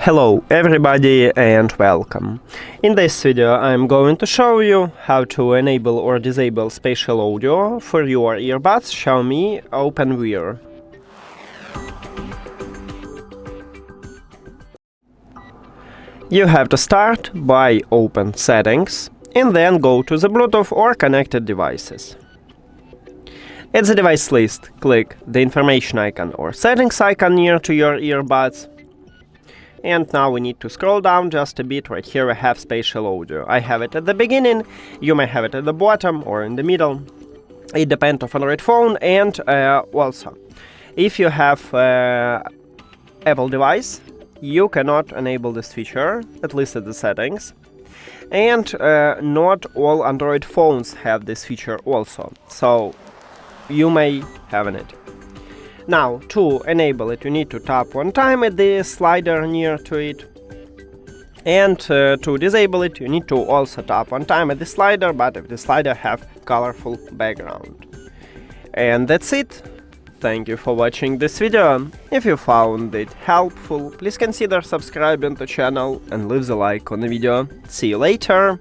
Hello everybody and welcome. In this video I'm going to show you how to enable or disable spatial audio for your earbuds XIAOMI OpenWear. You have to start by open Settings and then go to the Bluetooth or connected devices. At the device list, click the information icon or settings icon near to your earbuds. And now we need to scroll down just a bit. Right here I have spatial audio. I have it at the beginning, you may have it at the bottom or in the middle. It depends on Android phone, and also, if you have Apple device, you cannot enable this feature, at least at the settings. And not all Android phones have this feature also, so you may have it. Now, to enable it, you need to tap one time at the slider near to it. And to disable it, you need to also tap one time at the slider, but if the slider have colorful background. And that's it. Thank you for watching this video. If you found it helpful, please consider subscribing to the channel and leave the like on the video. See you later!